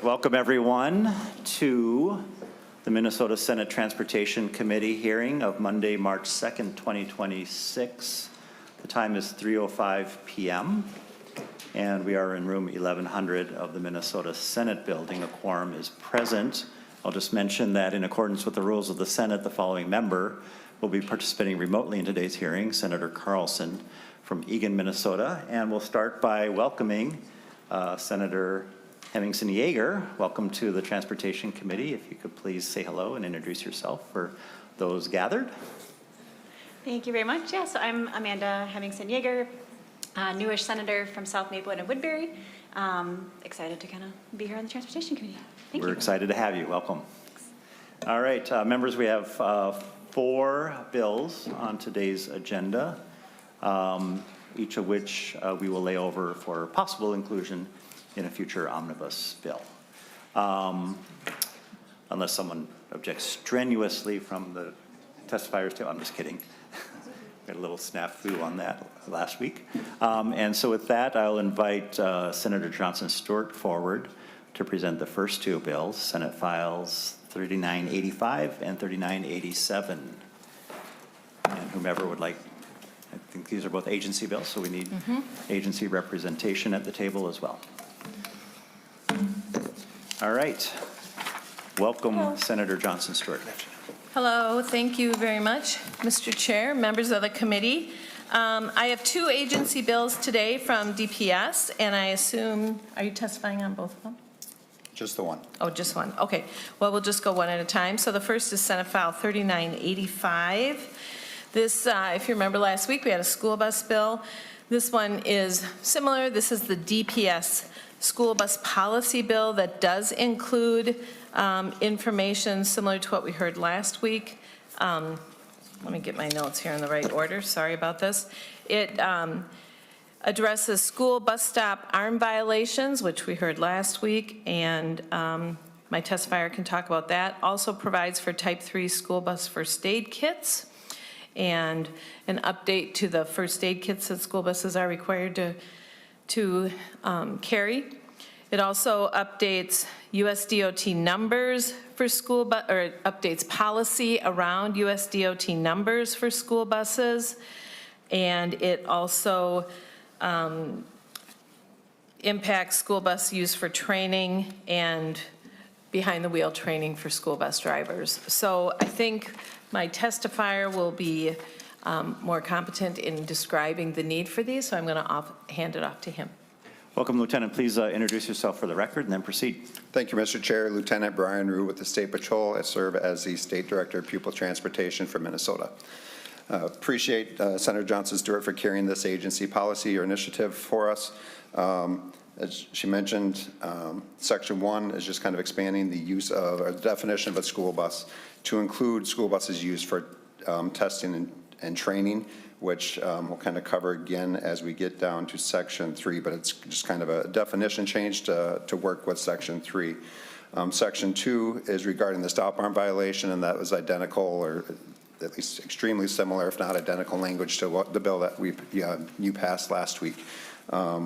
welcome everyone to the Minnesota Senate Transportation Committee hearing of Monday, March 2nd, 2026. The time is 3:05 p.m. and we are in room 1100 of the Minnesota Senate building. A quorum is present. I'll just mention that in accordance with the rules of the Senate, the following member will be participating remotely in today's hearing, Senator Carlson from Eagan, Minnesota. And we'll start by welcoming Senator Hemmingson Yeager. Welcome to the Transportation Committee. If you could please say hello and introduce yourself for those gathered. Thank you very much. Yeah, so I'm Amanda Hemmingson Yeager, newish senator from South Maplewood and Woodbury. Excited to kind of be here on the Transportation Committee. Thank you. We're excited to have you. Welcome. Thanks. All right, members, we have 4 bills on today's agenda, each of which we will lay over for possible inclusion in a future omnibus bill. Unless someone objects strenuously from the testifiers too. I'm just kidding. We had a little snafu on that last week. And so with that, I'll invite Senator Johnson Stewart forward to present the first 2 bills, Senate Files 3985 and 3987. And whomever would like, I think these are both agency bills, so we need agency representation at the table as well. All right. Welcome, hello. Senator Johnson Stewart. Hello. Thank you very much, Mr. Chair, members of the committee. I have 2 agency bills today from DPS, and I assume, are you testifying on both of them? Just the one. Oh, just one. Okay. Well, we'll just go one at a time. So the first is Senate File 3985. This, if you remember last week, we had a school bus bill. This one is similar. This is the DPS school bus policy bill that does include information similar to what we heard last week. Let me get my notes here in the right order. Sorry about this. It addresses school bus stop arm violations, which we heard last week, and my testifier can talk about that. Also provides for Type 3 school bus first aid kits and an update to the first aid kits that school buses are required to carry. It also updates USDOT numbers for school bus, or updates policy around USDOT numbers for school buses. And it also impacts school bus use for training and behind the wheel training for school bus drivers. So I think my testifier will be more competent in describing the need for these, so I'm going to hand it off to him. Welcome, Lieutenant. Please introduce yourself for the record and then proceed. Thank you, Mr. Chair. Lieutenant Brian Rue with the State Patrol. I serve as the State Director of Pupil Transportation for Minnesota. Appreciate Senator Johnson Stewart for carrying this agency policy or initiative for us. As she mentioned, Section 1 is just kind of expanding the use of, or the definition of a school bus to include school buses used for testing and training, which we'll kind of cover again as we get down to Section 3, but it's just kind of a definition change to work with Section 3. Section 2 is regarding the stop arm violation, and that was identical, or at least extremely similar, if not identical language to what the bill that you passed last week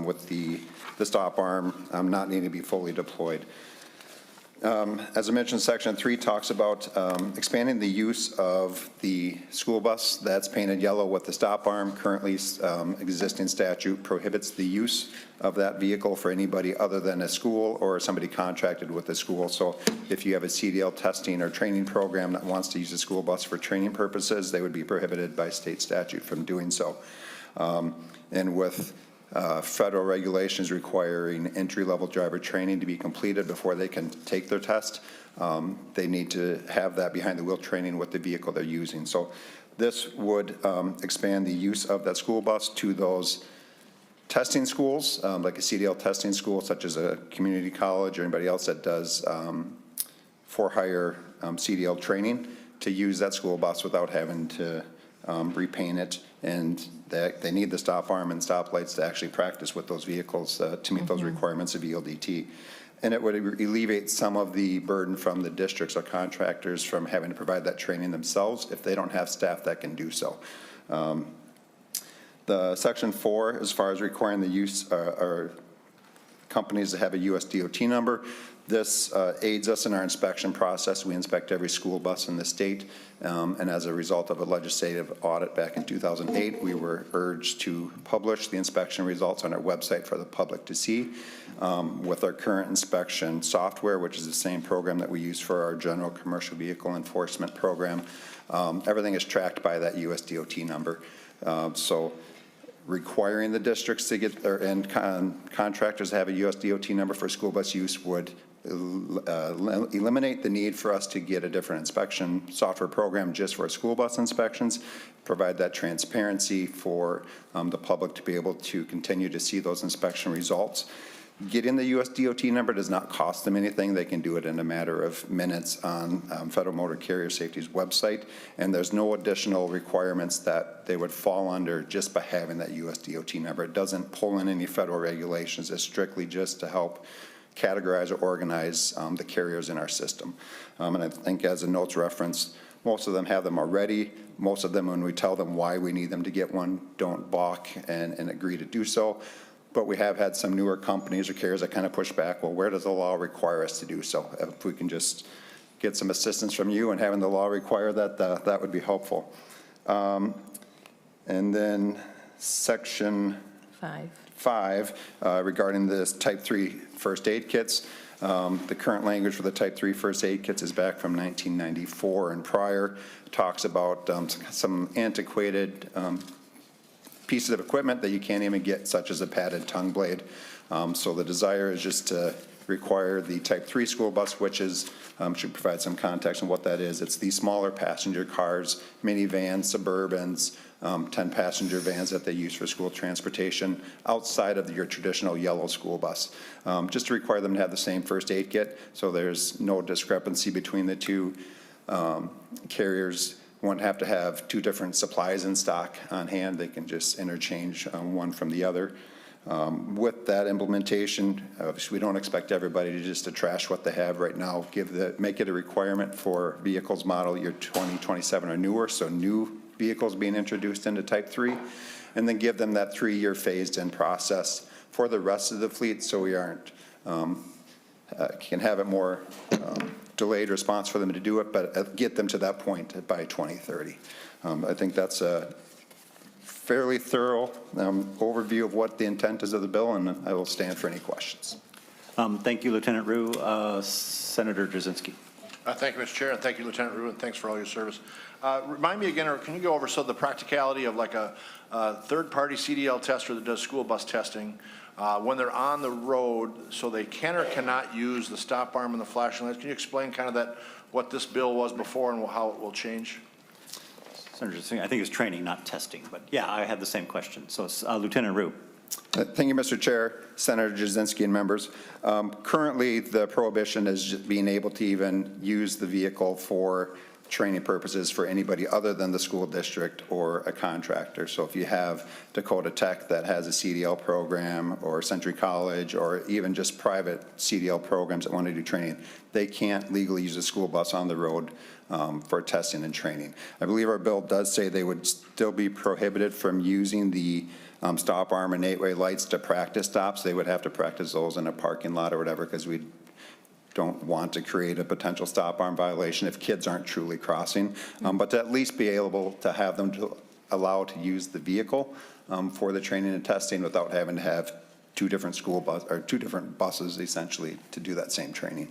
with the stop arm not needing to be fully deployed. As I mentioned, Section 3 talks about expanding the use of the school bus that's painted yellow with the stop arm. Currently, existing statute prohibits the use of that vehicle for anybody other than a school or somebody contracted with the school. So if you have a CDL testing or training program that wants to use a school bus for training purposes, they would be prohibited by state statute from doing so. And with federal regulations requiring entry-level driver training to be completed before they can take their test, they need to have that behind the wheel training with the vehicle they're using. So this would expand the use of that school bus to those testing schools, like a CDL testing school, such as a community college or anybody else that does for-hire CDL training, to use that school bus without having to repaint it, and they need the stop arm and stop lights to actually practice with those vehicles to meet those requirements of ELDT. And it would alleviate some of the burden from the districts or contractors from having to provide that training themselves if they don't have staff that can do so. The Section 4, as far as requiring the use or companies that have a US DOT number. This aids us in our inspection process. We inspect every school bus in the state, and as a result of a legislative audit back in 2008, we were urged to publish the inspection results on our website for the public to see. With our current inspection software, which is the same program that we use for our general commercial vehicle enforcement program, everything is tracked by that US DOT number. So requiring the districts to get, and contractors to have a US DOT number for school bus use would eliminate the need for us to get a different inspection software program just for school bus inspections, provide that transparency for the public to be able to continue to see those inspection results. Getting the US DOT number does not cost them anything. They can do it in a matter of minutes on Federal Motor Carrier Safety's website, and there's no additional requirements that they would fall under just by having that US DOT number. It doesn't pull in any federal regulations. It's strictly just to help categorize or organize the carriers in our system. And I think as the notes reference, most of them have them already. Most of them, when we tell them why we need them to get one, don't balk and agree to do so. But we have had some newer companies or carriers that kind of push back, well, where does the law require us to do so? If we can just get some assistance from you and having the law require that, that would be helpful. And then section 5 regarding this type 3 first aid kits. The current language for the type 3 first aid kits is back from 1994 and prior. It talks about some antiquated pieces of equipment that you can't even get, such as a padded tongue blade. So the desire is just to require the type 3 school bus switches. Should provide some context on what that is. It's these smaller passenger cars, minivans, Suburbans, 10-passenger vans that they use for school transportation outside of your traditional yellow school bus. Just to require them to have the same first aid kit, so there's no discrepancy between the two carriers. Won't have to have two different supplies in stock on hand. They can just interchange one from the other. With that implementation, we don't expect everybody to just to trash what they have right now. Make it a requirement for vehicles model year 2027 or newer, so new vehicles being introduced into type 3, and then give them that 3-year phased-in process for the rest of the fleet, so we aren't can have it more delayed response for them to do it, but get them to that point by 2030. I think that's a fairly thorough overview of what the intent is of the bill, and I will stand for any questions. Thank you, Lieutenant Rue. Senator Jasinski. Thank you, Mr. Chair, and thank you, Lieutenant Rue, and thanks for all your service. Remind me again, or can you go over the practicality of like a third-party CDL tester that does school bus testing when they're on the road, so they can or cannot use the stop arm and the flashing lights? Can you explain kind of what this bill was before and how it will change? Senator Jasinski, I think it's training, not testing, but yeah, I had the same question. So Lieutenant Rue. Thank you, Mr. Chair, Senator Jasinski, and members. Currently, the prohibition is just being able to even use the vehicle for training purposes for anybody other than the school district or a contractor. So if you have Dakota Tech that has a CDL program, or Century College, or even just private CDL programs that want to do training, they can't legally use a school bus on the road for testing and training. I believe our bill does say they would still be prohibited from using the stop arm and 8-way lights to practice stops. They would have to practice those in a parking lot or whatever, because we don't want to create a potential stop arm violation if kids aren't truly crossing, but to at least be able to have them to allow to use the vehicle for the training and testing without having to have two different buses essentially to do that same training.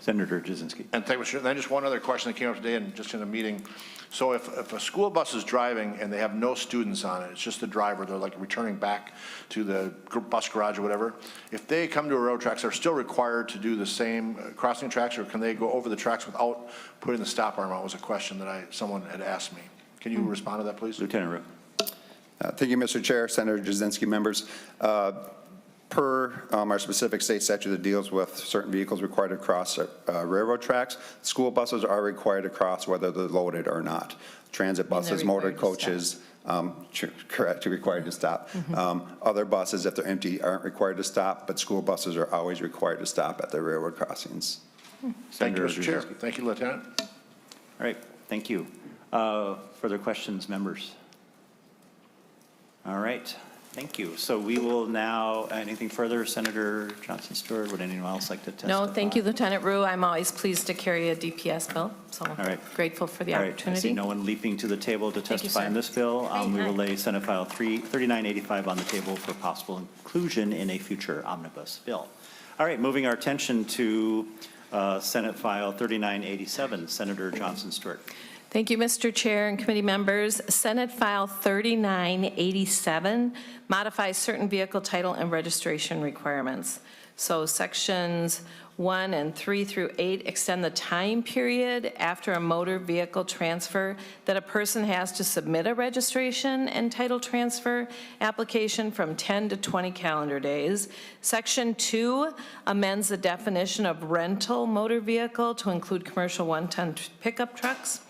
Senator Jasinski. And thank you, Mr. Then just one other question that came up today and just in a meeting. So if a school bus is driving and they have no students on it, it's just the driver, they're like returning back to the bus garage or whatever, if they come to a railroad tracks, they're still required to do the same crossing tracks, or can they go over the tracks without putting the stop arm on? Was a question that someone had asked me. Can you respond to that, please? Lieutenant Rue. Thank you, Mr. Chair, Senator Jasinski, members. Per our specific state statute that deals with certain vehicles required to cross railroad tracks, school buses are required to cross whether they're loaded or not. Transit buses, motor coaches, correct, required to stop. Other buses, if they're empty, aren't required to stop, but school buses are always required to stop at the railroad crossings. Thank you, Mr. Chair. Thank you, Lieutenant. All right, thank you. Further questions, members? All right, Thank you. So we will now, anything further, Senator Johnson Stewart? Would anyone else like to testify? No, thank you, Lieutenant Rue. I'm always pleased to carry a DPS bill, so right. grateful for the All right, I opportunity. see no one leaping to the table to Thank you, testify sir. on this bill. We will Great. lay Senate File 3985 on the table for possible inclusion in a future omnibus bill. All right, moving our attention to Senate File 3987, Senator Johnson Stewart. Thank you, Mr. Chair and committee members. Senate File 3987 modifies certain vehicle title and registration requirements. So sections 1 and 3 through 8 extend the time period after a motor vehicle transfer that a person has to submit a registration and title transfer application from 10 to 20 calendar days. Section 2 amends the definition of rental motor vehicle to include commercial one-ton pickup trucks.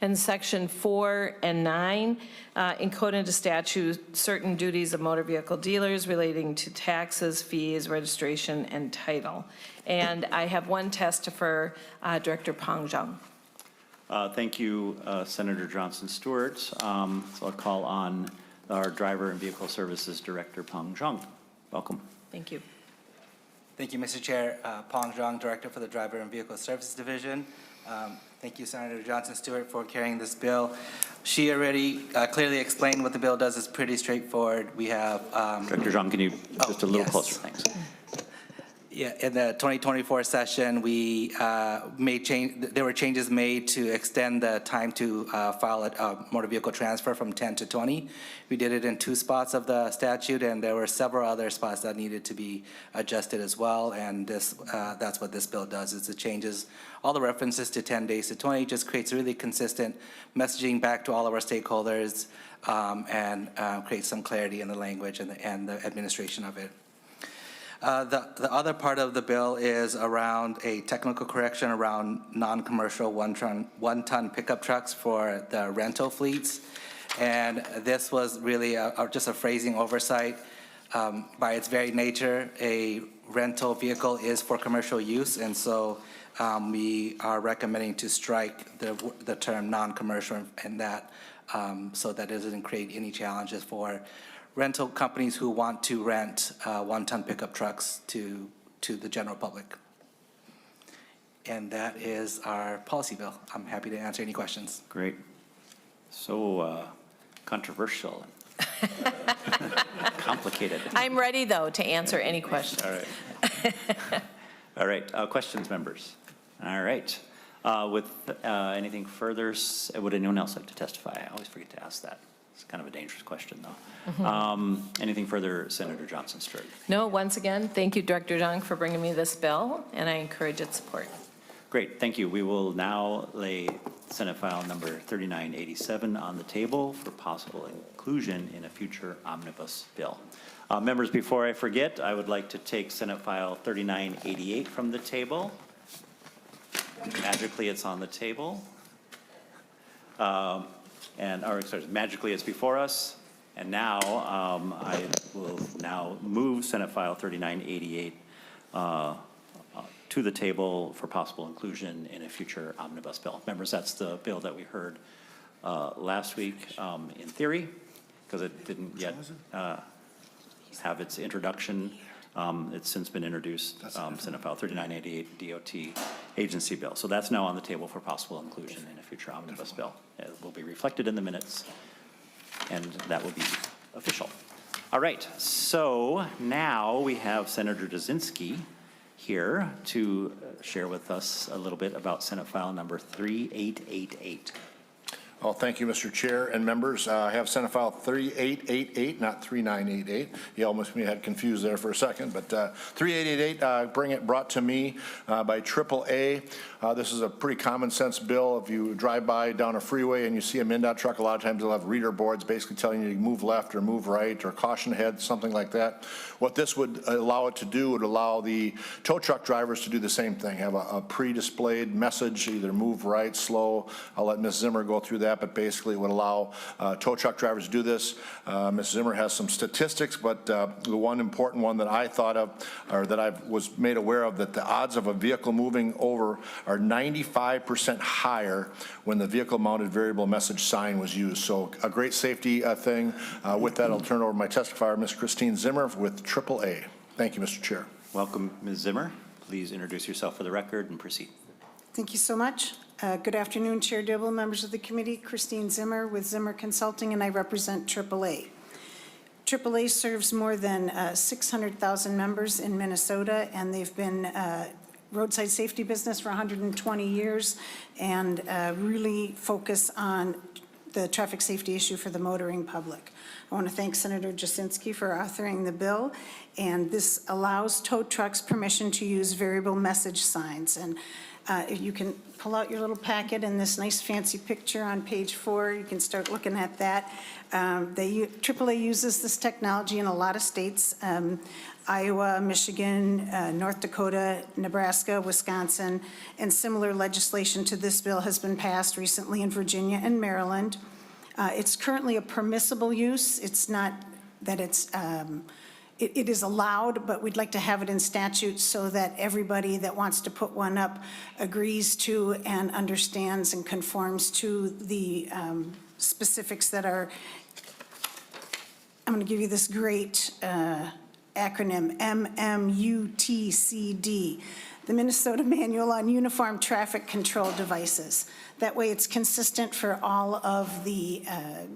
And Section 4 and 9 encode into statute certain duties of motor vehicle dealers relating to taxes, fees, registration, and title. And I have one testifier, Director Pong Zhang. Thank you, Senator Johnson Stewart. So I'll call on our Driver and Vehicle Services Director, Peng Zhang. Welcome. Thank you. Thank you, Mr. Chair. Pong Zhang, Director for the Driver and Vehicle Services Division. Thank you, Senator Johnson Stewart, for carrying this bill. She already clearly explained what the bill does. It's pretty straightforward. We have... Director Zhang, can you just a little yes. closer? Thanks. Yeah, in the 2024 session, we there were changes made to extend the time to file a motor vehicle transfer from 10 to 20. We did it in 2 spots of the statute, and there were several other spots that needed to be adjusted as well, and that's what this bill does, is it changes all the references to 10 days to 20, just creates really consistent messaging back to all of our stakeholders, and creates some clarity in the language and the administration of it. The other part of the bill is around a technical correction around non-commercial one-ton pickup trucks for the rental fleets. And this was really just a phrasing oversight. By its very nature, a rental vehicle is for commercial use, and so we are recommending to strike the term non-commercial and that, so that it doesn't create any challenges for rental companies who want to rent one-ton pickup trucks to the general public. And that is our policy bill. I'm happy to answer any questions. Great. So controversial and complicated. I'm ready, though, to answer any questions. All right. All right. Questions, members? All right. With anything further, would anyone else like to testify? I always forget to ask that. It's kind of a dangerous question, though. Anything further, Senator Johnson Stewart? No, once again, thank you, Director Zhang, for bringing me this bill, and I encourage its support. Great, thank you. We will now lay Senate File number 3987 on the table for possible inclusion in a future omnibus bill. Members, before I forget, I would like to take Senate File 3988 from the table. Magically, it's on the table. Magically, it's before us. And now, I will now move Senate File 3988 to the table for possible inclusion in a future omnibus bill. Members, that's the bill that we heard last week in theory, because it didn't yet have its introduction. It's since been introduced, Senate File 3988 DOT agency bill. So that's now on the table for possible inclusion in a future omnibus bill. It will be reflected in the minutes, and that will be official. All right, so now we have Senator Jasinski here to share with us a little bit about Senate File number 3888. Well, thank you, Mr. Chair and members. I have Senate File 3888, not 3988. You almost had confused there for a second, but 3888 brought to me by AAA. This is a pretty common sense bill. If you drive by down a freeway and you see a MnDOT truck, a lot of times they'll have reader boards basically telling you to move left or move right or caution ahead, something like that. What this would allow it to do would allow the tow truck drivers to do the same thing, have a pre-displayed message, either move right, slow. I'll let Ms. Zimmer go through that that, but basically it would allow tow truck drivers to do this. Ms. Zimmer has some statistics, but the one important one that I thought of, or that I was made aware of, that the odds of a vehicle moving over are 95% higher when the vehicle-mounted variable message sign was used. So a great safety thing. With that, I'll turn it over to my testifier, Ms. Christine Zimmer with AAA. Thank you, Mr. Chair. Welcome, Ms. Zimmer. Please introduce yourself for the record and proceed. Thank you so much. Good afternoon, Chair Dibble, members of the committee. Christine Zimmer with Zimmer Consulting, and I represent AAA. AAA serves more than 600,000 members in Minnesota, and they've been roadside safety business for 120 years and really focus on the traffic safety issue for the motoring public. I want to thank Senator Jasinski for authoring the bill, and this allows tow trucks permission to use variable message signs. And you can pull out your little packet and this nice fancy picture on page 4. You can start looking at that. AAA uses this technology in a lot of states, Iowa, Michigan, North Dakota, Nebraska, Wisconsin, and similar legislation to this bill has been passed recently in Virginia and Maryland. It's currently a permissible use. It's not that it's it is allowed, but we'd like to have it in statute so that everybody that wants to put one up agrees to and understands and conforms to the specifics that are, I'm going to give you this great acronym, MMUTCD, the Minnesota Manual on Uniform Traffic Control Devices. That way it's consistent for all of the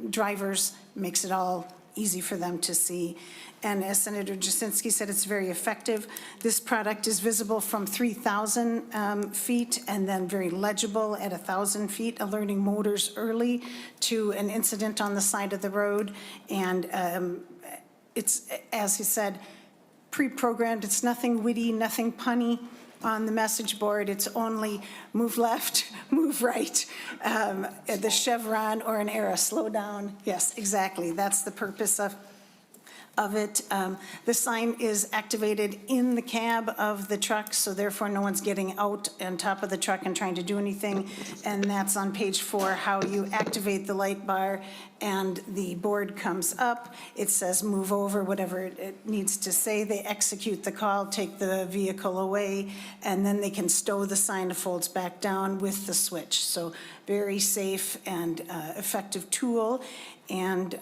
drivers, makes it all easy for them to see. And as Senator Jasinski said, it's very effective. This product is visible from 3,000 feet and then very legible at 1,000 feet, alerting motors early to an incident on the side of the road. And it's, as he said, pre-programmed. It's nothing witty, nothing punny on the message board. It's only move left, move right, the chevron or an arrow, slow down. Yes, exactly. That's the purpose of it. The sign is activated in the cab of the truck, so therefore no one's getting out on top of the truck and trying to do anything. And that's on page 4, how you activate the light bar and the board comes up. It says move over, whatever it needs to say. They execute the call, take the vehicle away, and then they can stow the sign. It folds back down with the switch. So very safe and effective tool, and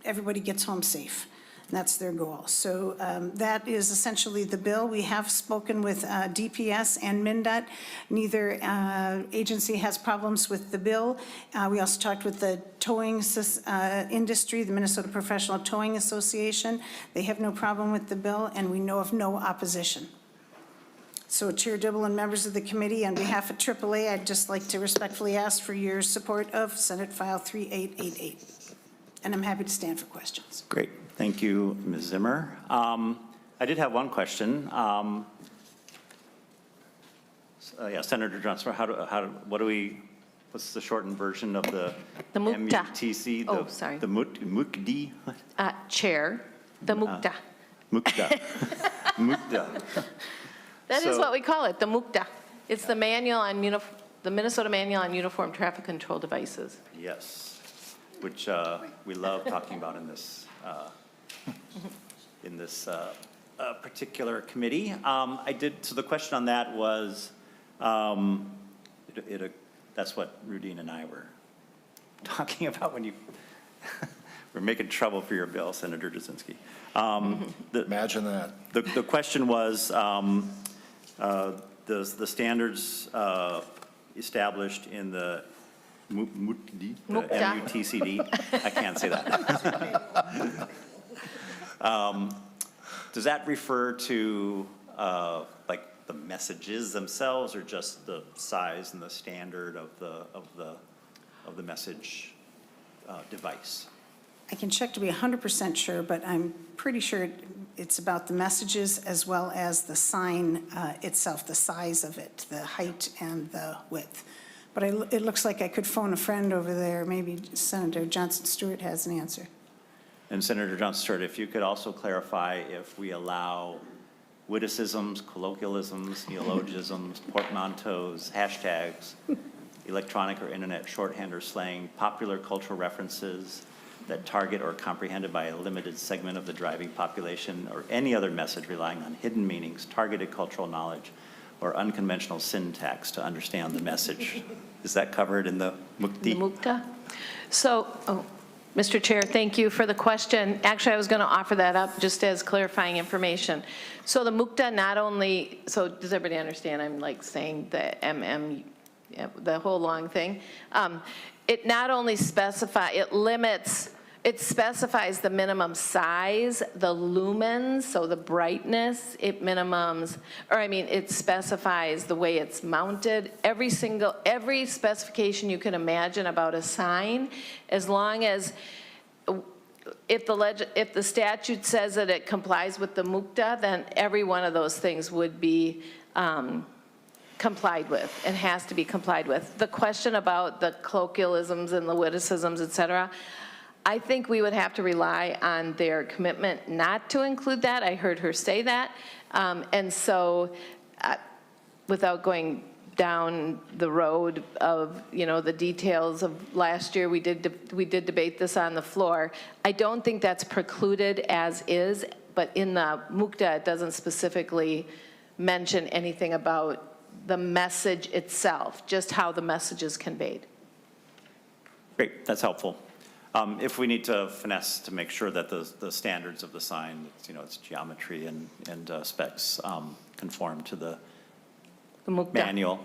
everybody gets home safe. And that's their goal. So that is essentially the bill. We have spoken with DPS and MnDOT. Neither agency has problems with the bill. We also talked with the towing industry, the Minnesota Professional Towing Association. They have no problem with the bill, and we know of no opposition. So Chair Dibble and members of the committee, on behalf of AAA, I'd just like to respectfully ask for your support of Senate File 3888. And I'm happy to stand for questions. Great. Thank you, Ms. Zimmer. I did have one question. Yeah, Senator Johnson, what's the shortened version of the MUTCD. MUTC? Oh, sorry. The MUTCD? Chair, the MUCTA. MUCTA. MUCTA. That is So- what we call it, the MUCTA. It's the manual on the Minnesota Manual on Uniform Traffic Control Devices. Yes, which we love talking about in this particular committee. So the question on that was, that's what Rudine and I were talking about when you were making trouble for your bill, Senator Jasinski. Imagine that. The question was, the standards established in the MUTCD. I can't say that. Does that refer to like the messages themselves, or just the size and the standard of the message device? I can check to be 100% sure, but I'm pretty sure it's about the messages as well as the sign itself, the size of it, the height and the width. But it looks like I could phone a friend over there. Maybe Senator Johnson Stewart has an answer. And Senator Johnson Stewart, if you could also clarify if we allow witticisms, colloquialisms, neologisms, portmanteaus, hashtags electronic or internet shorthand or slang, popular cultural references that target or comprehended by a limited segment of the driving population, or any other message relying on hidden meanings, targeted cultural knowledge, or unconventional syntax to understand the message. Is that covered in the MUCTI? The MUCTA? So, Mr. Chair, thank you for the question. Actually, I was going to offer that up just as clarifying information. So the MUCTA not only, so does everybody understand I'm like saying the the whole long thing? It not only it specifies the minimum size, the lumens, so the brightness, it specifies the way it's mounted, every specification you can imagine about a sign, as long as, if the statute says that it complies with the MUCTA, then every one of those things would be complied with and has to be complied with. The question about the colloquialisms and the witticisms, et cetera, I think we would have to rely on their commitment not to include that. I heard her say that. And so without going down the road of, the details of last year, we did debate this on the floor. I don't think that's precluded as is, but in the MUCTA, it doesn't specifically mention anything about the message itself, just how the message is conveyed. Great, that's helpful. If we need to finesse to make sure that the standards of the sign, its geometry and specs conform to the MUCTA. manual,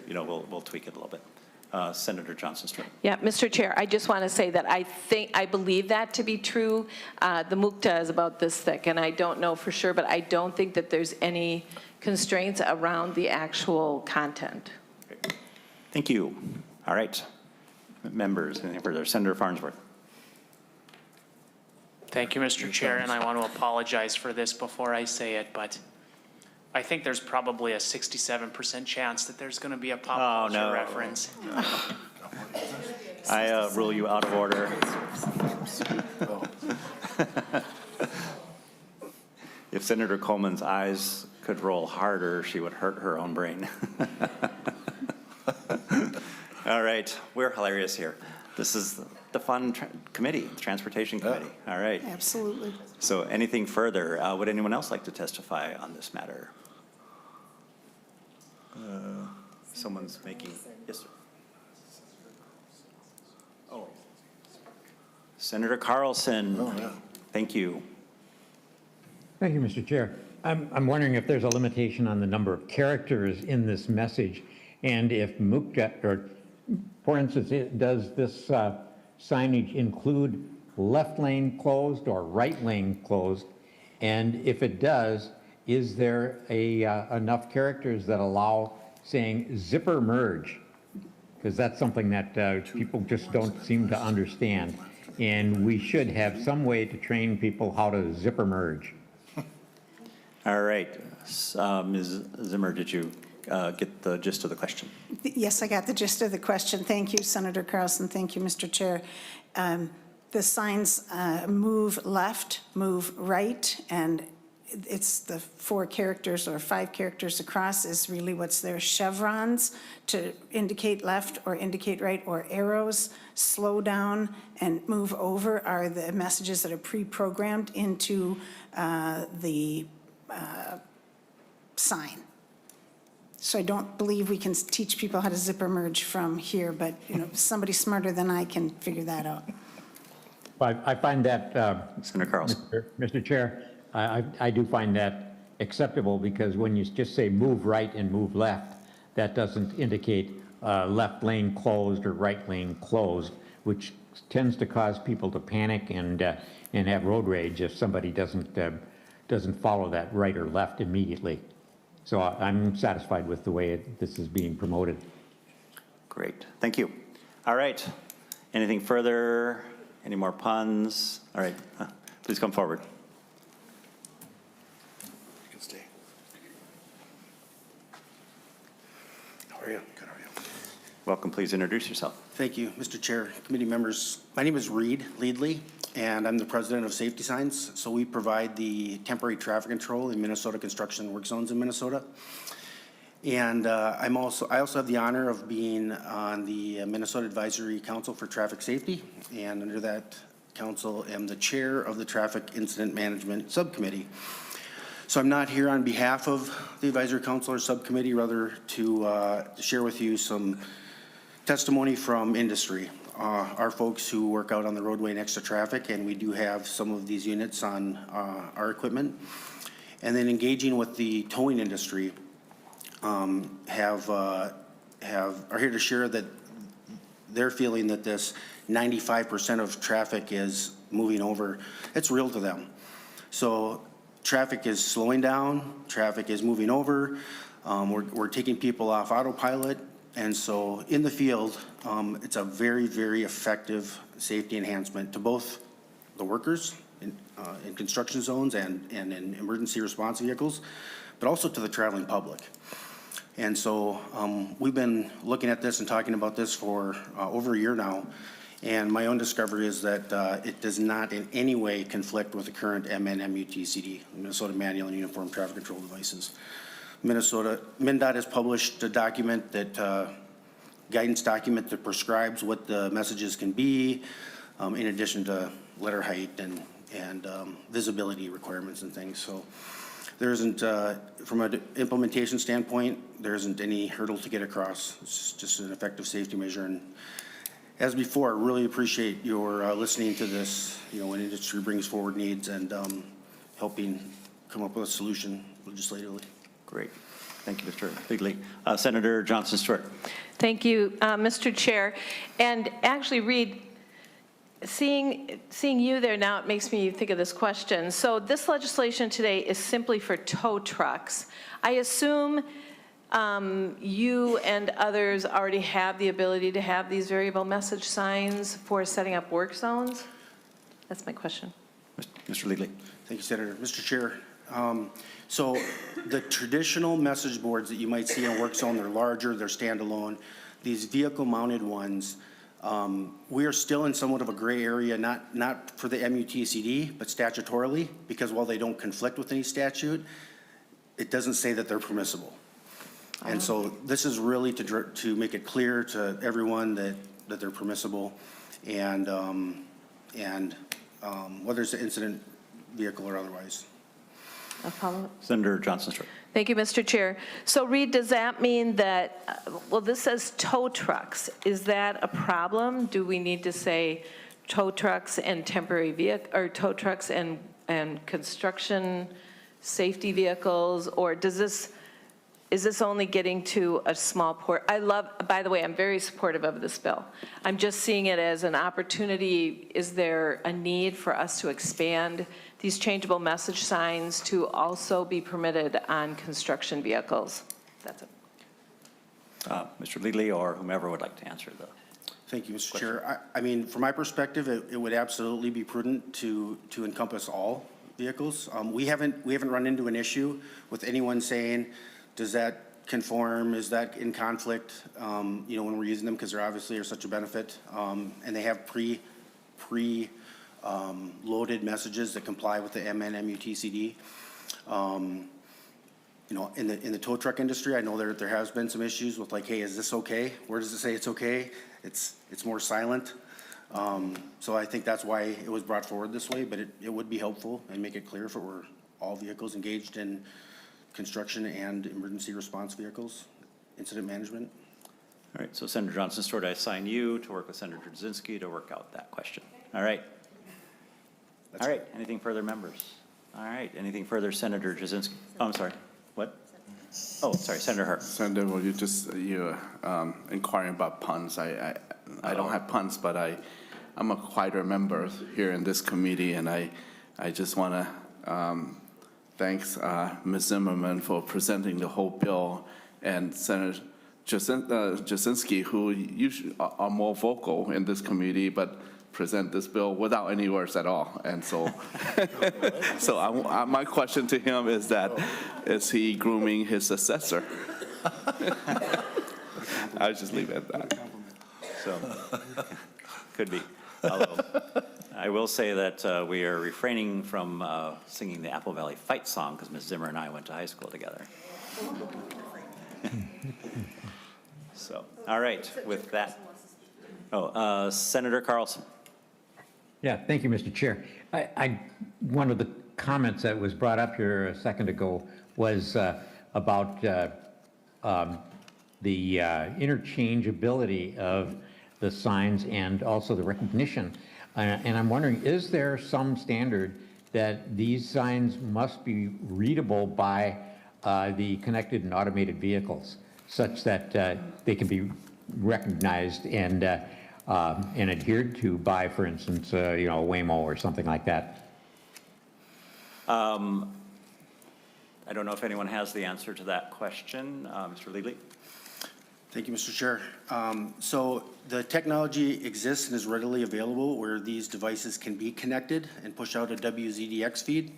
we'll tweak it a little bit. Senator Johnson-Stewart. Yeah, Mr. Chair, I just want to say that I believe that to be true. The MUCTA is about this thick, and I don't know for sure, but I don't think that there's any constraints around the actual content. Great. Thank you. All right. Members, anything further? Senator Farnsworth. Thank you, Mr. Chair, and I want to apologize for this before I say it, but I think there's probably a 67% chance that there's going to be a pop culture reference. I rule you out of order. If Senator Coleman's eyes could roll harder, she would hurt her own brain. All right, we're hilarious here. This is the fun committee, Transportation Committee. All right. Absolutely. So anything further? Would anyone else like to testify on this matter? Someone's making, yes, sir. Oh. Senator Carlson. Oh, yeah. Thank you. Thank you, Mr. Chair. I'm wondering if there's a limitation on the number of characters in this message, and if MUCTA, or for instance, does this signage include left lane closed or right lane closed? And if it does, is there enough characters that allow saying zipper merge? Because that's something that people just don't seem to understand. And we should have some way to train people how to zipper merge. All right. Ms. Zimmer, did you get the gist of the question? Yes, I got the gist of the question. Thank you, Senator Carlson. Thank you, Mr. Chair. The signs move left, move right, and it's the 4 characters or 5 characters across is really what's there. Chevrons to indicate left or indicate right, or arrows, slow down and move over are the messages that are pre-programmed into the sign. So I don't believe we can teach people how to zipper merge from here, but somebody smarter than I can figure that out. I find that, Senator Carlson. Mr. Chair, I do find that acceptable, because when you just say move right and move left, that doesn't indicate left lane closed or right lane closed, which tends to cause people to panic and have road rage if somebody doesn't follow that right or left immediately. So I'm satisfied with the way this is being promoted. Great. Thank you. All right. Anything further? Any more puns? All right. Please come forward. You can stay. How are you? Good, how are you? Welcome. Please introduce yourself. Thank you, Mr. Chair, committee members. My name is Reed Leadley, and I'm the president of Safety Signs. So we provide the temporary traffic control in Minnesota construction work zones in Minnesota. And I also have the honor of being on the Minnesota Advisory Council for Traffic Safety, and under that council am the chair of the Traffic Incident Management Subcommittee. So I'm not here on behalf of the Advisory Council or Subcommittee, rather to share with you some testimony from industry. Our folks who work out on the roadway next to traffic, and we do have some of these units on our equipment. And then engaging with the towing industry, are here to share that they're feeling that this 95% of traffic is moving over. It's real to them. So traffic is slowing down, traffic is moving over. We're taking people off autopilot. And so in the field, it's a very, very effective safety enhancement to both the workers in construction zones and in emergency response vehicles, but also to the traveling public. And so we've been looking at this and talking about this for over a year now. And my own discovery is that it does not in any way conflict with the current MNMUTCD, Minnesota Manual and Uniform Traffic Control Devices. MnDOT has published a document that, guidance document that prescribes what the messages can be, in addition to letter height and visibility requirements and things. So there isn't, from an implementation standpoint, there isn't any hurdle to get across. It's just an effective safety measure. And as before, I really appreciate your listening to this, when industry brings forward needs and helping come up with a solution legislatively. Great. Thank you, Mr. Leagley. Senator Johnson Stewart. Thank you, Mr. Chair. And actually, Reed, seeing you there now, it makes me think of this question. So this legislation today is simply for tow trucks. I assume you and others already have the ability to have these variable message signs for setting up work zones? That's my question. Mr. Leagley. Thank you, Senator. Mr. Chair, so the traditional message boards that you might see in work zone, they're larger, they're standalone. These vehicle mounted ones, we are still in somewhat of a gray area, not for the MUTCD, but statutorily, because while they don't conflict with any statute, it doesn't say that they're permissible. And so this is really to make it clear to everyone that they're permissible, and whether it's an incident vehicle or otherwise. A follow-up? Senator Johnson Stewart. Thank you, Mr. Chair. So Reed, does that mean that, well, this says tow trucks. Is that a problem? Do we need to say tow trucks and temporary vehicle, or tow trucks and construction safety vehicles? Or is this only getting to a small port? By the way, I'm very supportive of this bill. I'm just seeing it as an opportunity. Is there a need for us to expand these changeable message signs to also be permitted on construction vehicles? That's it. Mr. Leagley or whomever would like to answer the Thank you, Mr. Chair. I mean, from my perspective, it would absolutely be prudent to encompass all vehicles. We haven't run into an issue with anyone saying, does that conform? Is that in conflict? When we're using them, because they obviously are such a benefit, and they have loaded messages that comply with the MNMUTCD. In the tow truck industry, I know there has been some issues with like, hey, is this okay? Where does it say it's okay? It's more silent. So I think that's why it was brought forward this way, but it would be helpful and make it clear if it were all vehicles engaged in construction and emergency response vehicles, incident management. All right, so Senator Johnson Stewart, I assign you to work with Senator Jasinski to work out that question. All right. All right, anything further, members? All right, anything further, Senator Jasinski? Oh, I'm sorry, what? Oh, sorry, Senator Hart. Senator, well, you're inquiring about puns. I don't have puns, but I'm a quieter member here in this committee, and I just want to thanks Ms. Zimmerman for presenting the whole bill, and Senator Jasinski, who usually are more vocal in this committee, but present this bill without any words at all. And so, my question to him is that, is he grooming his successor? I'll just leave it at that. So, could be. Although, I will say that we are refraining from singing the Apple Valley Fight song because Ms. Zimmer and I went to high school together. So, all right, with that. Oh, Senator Carlson. Yeah, thank you, Mr. Chair. One of the comments that was brought up here a second ago was about the interchangeability of the signs and also the recognition. And I'm wondering, is there some standard that these signs must be readable by the connected and automated vehicles such that they can be recognized and adhered to by, for instance, a Waymo or something like that? I don't know if anyone has the answer to that question. Mr. Levy? Thank you, Mr. Chair. So the technology exists and is readily available where these devices can be connected and push out a WZDX feed.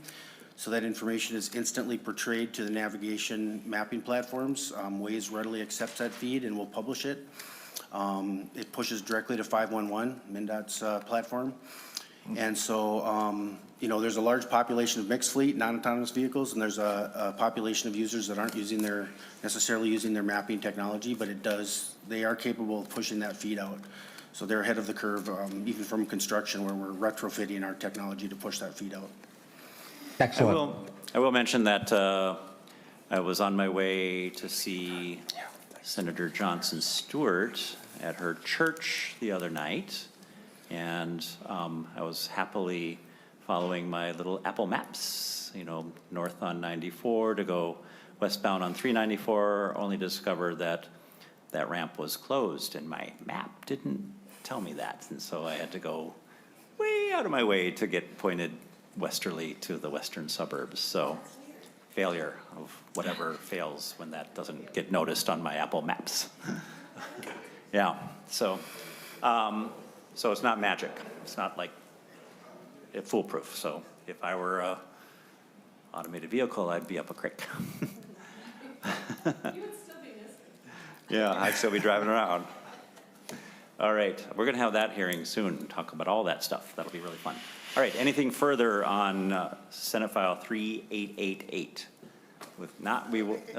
So that information is instantly portrayed to the navigation mapping platforms. Waze readily accepts that feed and will publish it. It pushes directly to 511, MnDOT's platform. And so, there's a large population of mixed fleet, non-autonomous vehicles, and there's a population of users that aren't necessarily using their mapping technology, but they are capable of pushing that feed out. So they're ahead of the curve, even from construction where we're retrofitting our technology to push that feed out. Excellent. I will mention that I was on my way to see Senator Johnson Stewart at her church the other night, and I was happily following my little Apple Maps, north on 94 to go westbound on 394, only to discover that that ramp was closed, and my map didn't tell me that, and so I had to go way out of my way to get pointed westerly to the western suburbs. So failure of whatever fails when that doesn't get noticed on my Apple Maps. Yeah, so it's not magic. It's not like foolproof. So if I were a automated vehicle, I'd be up a creek. You would still be missing. Yeah, I'd still be driving around. All right, we're going to have that hearing soon, talk about all that stuff. That'll be really fun. All right, anything further on Senate File 3888?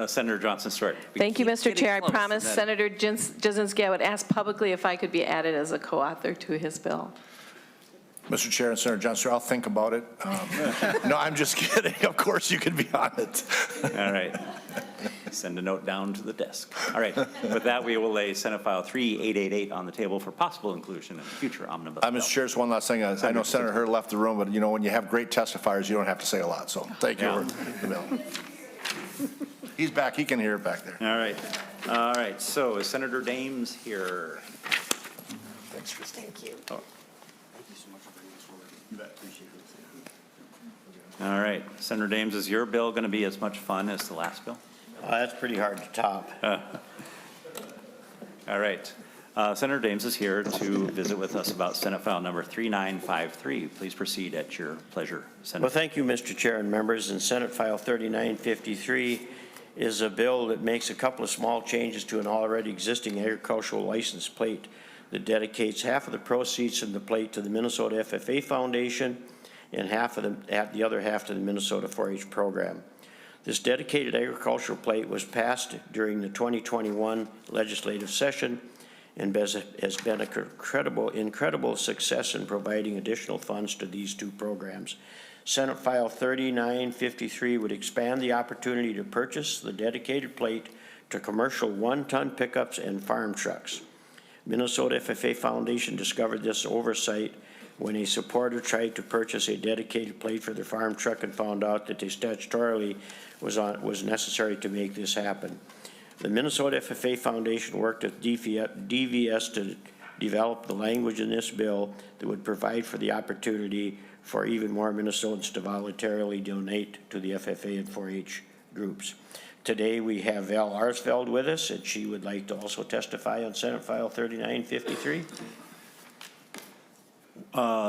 Senator Johnson Stewart. Thank you, Mr. Chair. I close, promised and then- Senator Jasinski I would ask publicly if I could be added as a co-author to his bill. Mr. Chair and Senator Johnson, I'll think about it. No, I'm just kidding. Of course you can be on it. All right. Send a note down to the desk. All right. With that, we will lay Senate File 3888 on the table for possible inclusion in future omnibus bill. Mr. Chair, just one last thing. I know Senator Hurd left the room, but when you have great testifiers, you don't have to say a lot. So thank you for the bill. He's back. He can hear it back there. All right. All right. So is Senator Dahms here? Thanks, Christine. Thank you. Oh. Thank you so much for bringing this forward. You bet. Appreciate it. All right. Senator Dahms, is your bill going to be as much fun as the last bill? That's pretty hard to top. All right. Senator Dahms is here to visit with us about Senate File number 3953. Please proceed at your pleasure, Senator. Well, thank you, Mr. Chair and members. And Senate File 3953 is a bill that makes a couple of small changes to an already existing agricultural license plate that dedicates half of the proceeds from the plate to the Minnesota FFA Foundation and the other half to the Minnesota 4-H program. This dedicated agricultural plate was passed during the 2021 legislative session and has been an incredible success in providing additional funds to these two programs. Senate File 3953 would expand the opportunity to purchase the dedicated plate to commercial one-ton pickups and farm trucks. Minnesota FFA Foundation discovered this oversight when a supporter tried to purchase a dedicated plate for their farm truck and found out that they statutorily was necessary to make this happen. The Minnesota FFA Foundation worked with DVS to develop the language in this bill that would provide for the opportunity for even more Minnesotans to voluntarily donate to the FFA and 4-H groups. Today we have Val Arsfeld with us, and she would like to also testify on Senate File 3953.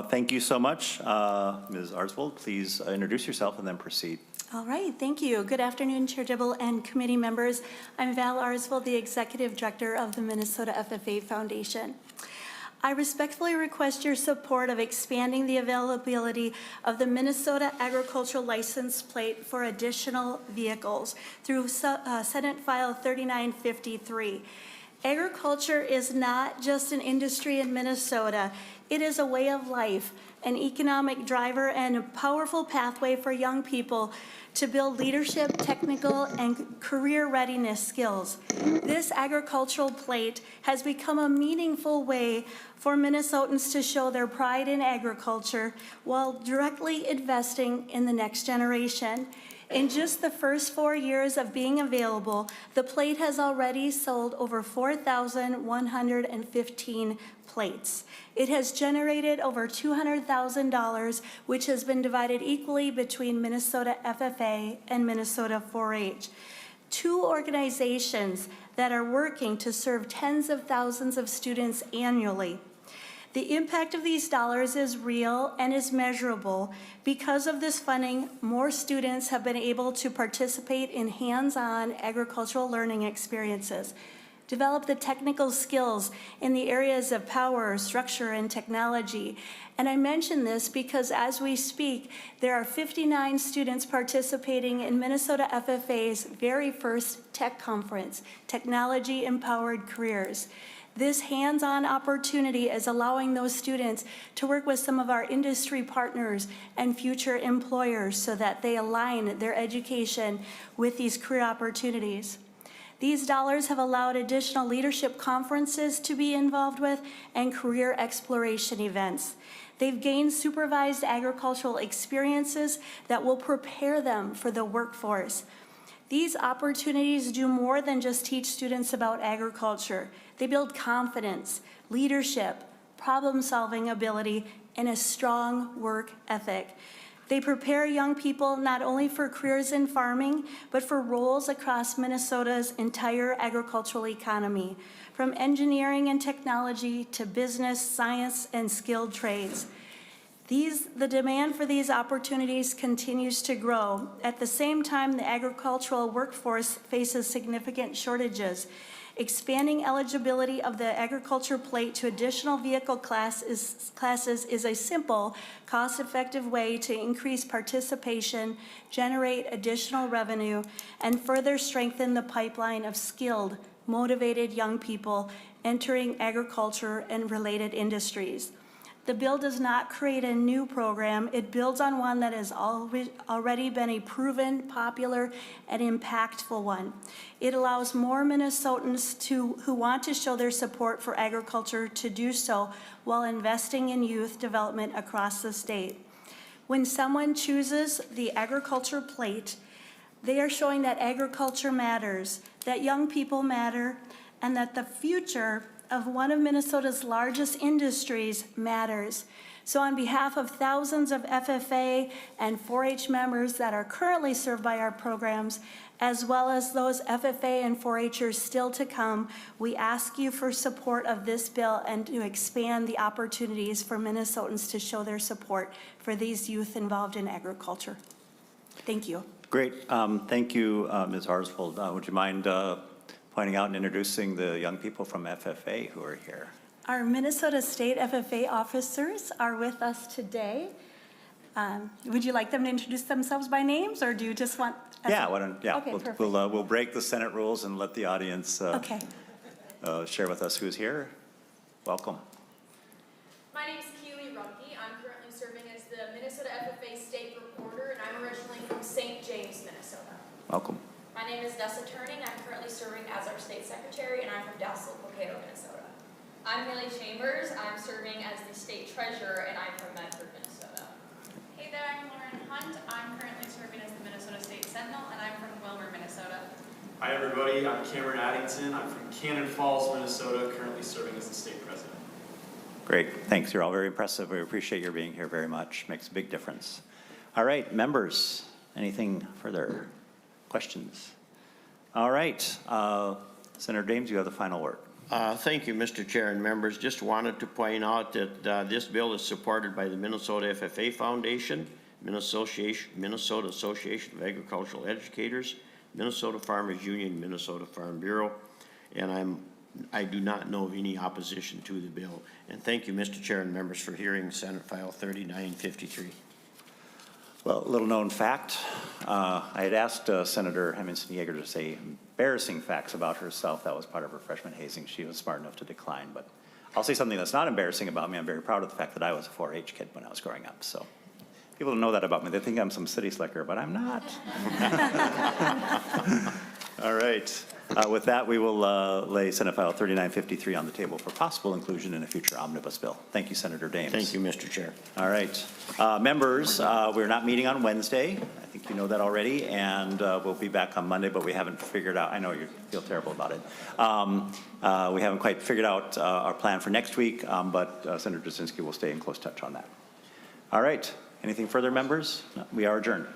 Thank you so much. Ms. Arsvold, please introduce yourself and then proceed. All right, thank you. Good afternoon, Chair Dibble and committee members. I'm Val Arsvold, the Executive Director of the Minnesota FFA Foundation. I respectfully request your support of expanding the availability of the Minnesota Agricultural License Plate for additional vehicles through Senate File 3953. Agriculture is not just an industry in Minnesota. It is a way of life, an economic driver, and a powerful pathway for young people to build leadership, technical, and career readiness skills. This agricultural plate has become a meaningful way for Minnesotans to show their pride in agriculture while directly investing in the next generation. In just the first 4 years of being available, the plate has already sold over 4,115 plates. It has generated over $200,000, which has been divided equally between Minnesota FFA and Minnesota 4-H. Two organizations that are working to serve tens of thousands of students annually. The impact of these dollars is real and is measurable. Because of this funding, more students have been able to participate in hands-on agricultural learning experiences, develop the technical skills in the areas of power, structure, and technology. And I mention this because as we speak, there are 59 students participating in Minnesota FFA's very first tech conference, Technology Empowered Careers. This hands-on opportunity is allowing those students to work with some of our industry partners and future employers so that they align their education with these career opportunities. These dollars have allowed additional leadership conferences to be involved with and career exploration events. They've gained supervised agricultural experiences that will prepare them for the workforce. These opportunities do more than just teach students about agriculture. They build confidence, leadership, problem-solving ability, and a strong work ethic. They prepare young people not only for careers in farming, but for roles across Minnesota's entire agricultural economy, from engineering and technology to business, science, and skilled trades. The demand for these opportunities continues to grow. At the same time, the agricultural workforce faces significant shortages. Expanding eligibility of the agriculture plate to additional vehicle classes is a simple, cost-effective way to increase participation, generate additional revenue, and further strengthen the pipeline of skilled, motivated young people entering agriculture and related industries. The bill does not create a new program. It builds on one that has already been a proven, popular, and impactful one. It allows more Minnesotans who want to show their support for agriculture to do so while investing in youth development across the state. When someone chooses the agriculture plate, they are showing that agriculture matters, that young people matter, and that the future of one of Minnesota's largest industries matters. So on behalf of thousands of FFA and 4-H members that are currently served by our programs, as well as those FFA and 4-Hers still to come, we ask you for support of this bill and to expand the opportunities for Minnesotans to show their support for these youth involved in agriculture. Thank you. Great. Thank you, Ms. Harsvold. Would you mind pointing out and introducing the young people from FFA who are here? Our Minnesota State FFA officers are with us today. Would you like them to introduce themselves by names, or do you just want? Yeah, why don't, yeah. Okay, perfect. We'll break the Senate rules and let the audience Okay. Share with us who's here. Welcome. My name is Keely Rumpke. I'm currently serving as the Minnesota FFA State Reporter, and I'm originally from St. James, Minnesota. Welcome. My name is Dessa Turning. I'm currently serving as our State Secretary, and I'm from Dassel, Potato, Minnesota. I'm Millie Chambers. I'm serving as the State Treasurer, and I'm from Medford, Minnesota. Hey there, I'm Lauren Hunt. I'm currently serving as the Minnesota State Sentinel, and I'm from Wilmer, Minnesota. Hi everybody, I'm Cameron Addington. I'm from Cannon Falls, Minnesota, currently serving as the State President. Great, thanks. You're all very impressive. We appreciate your being here very much. Makes a big difference. All right, members, anything further? Questions? All right, Senator Dahms, you have the final word. Thank you, Mr. Chair and members. Just wanted to point out that this bill is supported by the Minnesota FFA Foundation, Minnesota Association of Agricultural Educators, Minnesota Farmers Union, Minnesota Farm Bureau, and I do not know of any opposition to the bill. And thank you, Mr. Chair and members, for hearing Senate File 3953. Well, little known fact, I had asked Senator Hemmingson-Yeager to say embarrassing facts about herself. That was part of her freshman hazing. She was smart enough to decline, but I'll say something that's not embarrassing about me. I'm very proud of the fact that I was a 4-H kid when I was growing up, so. People don't know that about me. They think I'm some city slicker, but I'm not. All right. With that, we will lay Senate File 3953 on the table for possible inclusion in a future omnibus bill. Thank you, Senator Dahms. Thank you, Mr. Chair. All right. Members, we're not meeting on Wednesday. I think you know that already. And we'll be back on Monday, but we haven't figured out, I know you feel terrible about it. We haven't quite figured out our plan for next week, but Senator Jasinski will stay in close touch on that. All right. Anything further, members? No, we are adjourned.